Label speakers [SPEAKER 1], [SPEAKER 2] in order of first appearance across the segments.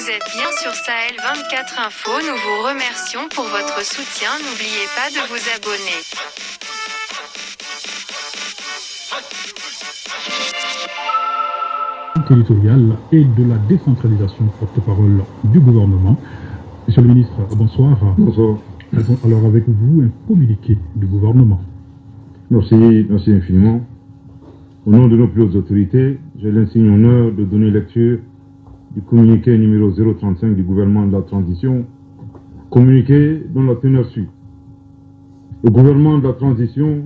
[SPEAKER 1] Vous êtes bien sur Sahel 24 Info. Nous vous remercions pour votre soutien. N'oubliez pas de vous abonner.
[SPEAKER 2] Territoriale et de la décentralisation, porte-parole du gouvernement. Monsieur le ministre, bonsoir.
[SPEAKER 3] Bonsoir.
[SPEAKER 2] Alors avec vous, un communiqué du gouvernement.
[SPEAKER 3] Merci infiniment. Au nom de nos plus hautes autorités, j'ai l'insigne honneur de donner lecture du communiqué numéro 035 du gouvernement de la transition, communiqué dont la teneur suit. Le gouvernement de la transition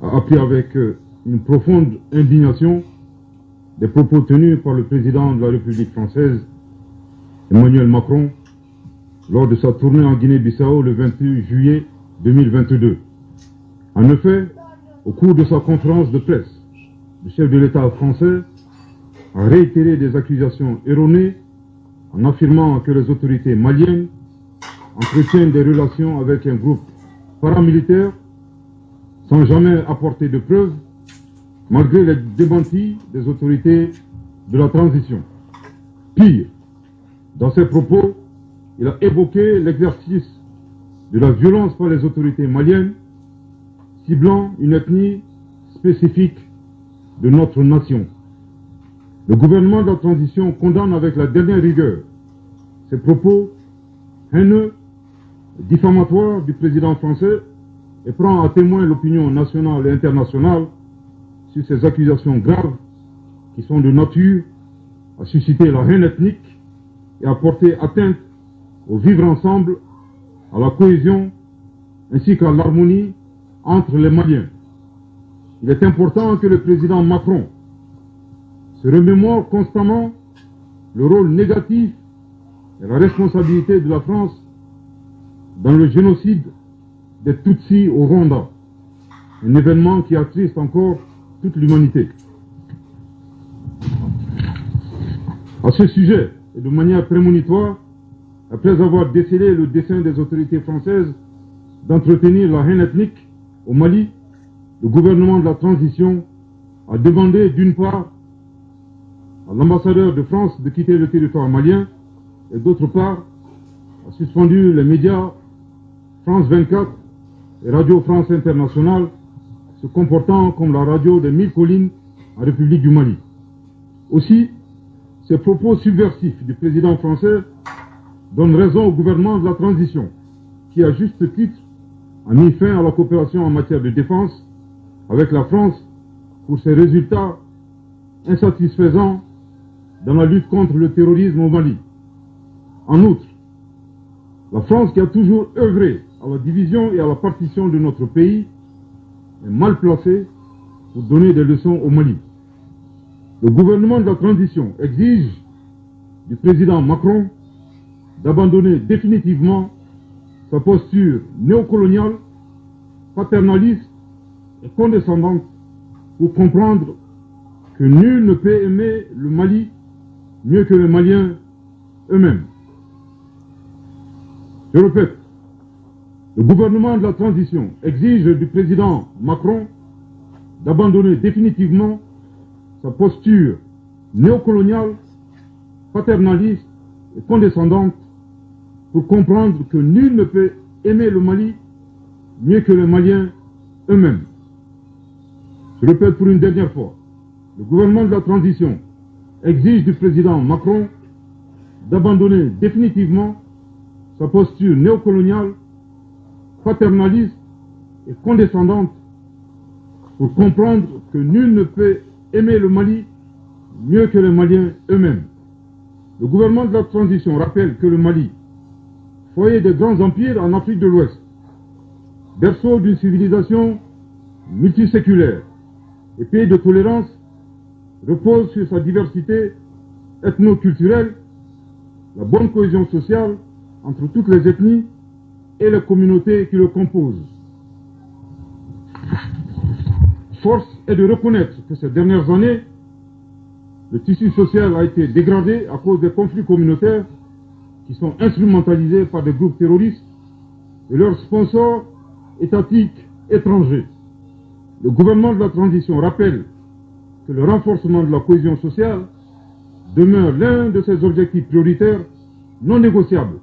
[SPEAKER 3] a appris avec une profonde indignation des propos tenus par le président de la République française, Emmanuel Macron, lors de sa tournée en Guinée-Bissau le 28 juillet 2022. En effet, au cours de sa conférence de presse, le chef de l'État français a réitéré des accusations erronées en affirmant que les autorités maliennes entretiennent des relations avec un groupe paramilitaire sans jamais apporter de preuves, malgré les démentis des autorités de la transition. Pire, dans ses propos, il a évoqué l'exercice de la violence par les autorités maliennes, ciblant une ethnie spécifique de notre nation. Le gouvernement de la transition condamne avec la dernière rigueur ces propos haineux, diffamatoires du président français et prend à témoin l'opinion nationale et internationale sur ces accusations graves qui sont de nature à susciter la haine ethnique et à porter atteinte au vivre ensemble, à la cohésion ainsi qu'à l'harmonie entre les Maliens. Il est important que le président Macron se remémore constamment le rôle négatif et la responsabilité de la France dans le génocide des Tutsis au Rwanda, un événement qui attriste encore toute l'humanité. À ce sujet, et de manière prémonitoire, après avoir décelé le dessein des autorités françaises d'entretenir la haine ethnique au Mali, le gouvernement de la transition a demandé d'une part à l'ambassadeur de France de quitter le territoire malien et d'autre part a suspendu les médias France 24 et Radio France Internationale se comportant comme la radio des 1000 collines en République du Mali. Aussi, ces propos subversifs du président français donnent raison au gouvernement de la transition qui, à juste titre, a mis fin à la coopération en matière de défense avec la France pour ses résultats insatisfaisants dans la lutte contre le terrorisme au Mali. En outre, la France, qui a toujours œuvré à la division et à la partition de notre pays, est mal placée pour donner des leçons au Mali. Le gouvernement de la transition exige du président Macron d'abandonner définitivement sa posture néocoloniale, paternaliste et condescendante pour comprendre que nul ne peut aimer le Mali mieux que les Maliens eux-mêmes. Je répète, le gouvernement de la transition exige du président Macron d'abandonner définitivement sa posture néocoloniale, paternaliste et condescendante pour comprendre que nul ne peut aimer le Mali mieux que les Maliens eux-mêmes. Je répète pour une dernière fois, le gouvernement de la transition exige du président Macron d'abandonner définitivement sa posture néocoloniale, paternaliste et condescendante pour comprendre que nul ne peut aimer le Mali mieux que les Maliens eux-mêmes. Le gouvernement de la transition rappelle que le Mali, foyer des grands empires en Afrique de l'Ouest, berceau d'une civilisation multiséculaire et pays de tolérance, repose sur sa diversité ethno-culturelle, la bonne cohésion sociale entre toutes les ethnies et les communautés qui le composent. Force est de reconnaître que ces dernières années, le tissu social a été dégradé à cause des conflits communautaires qui sont instrumentalisés par des groupes terroristes et leurs sponsors étatiques étrangers. Le gouvernement de la transition rappelle que le renforcement de la cohésion sociale demeure l'un de ses objectifs prioritaires non négociable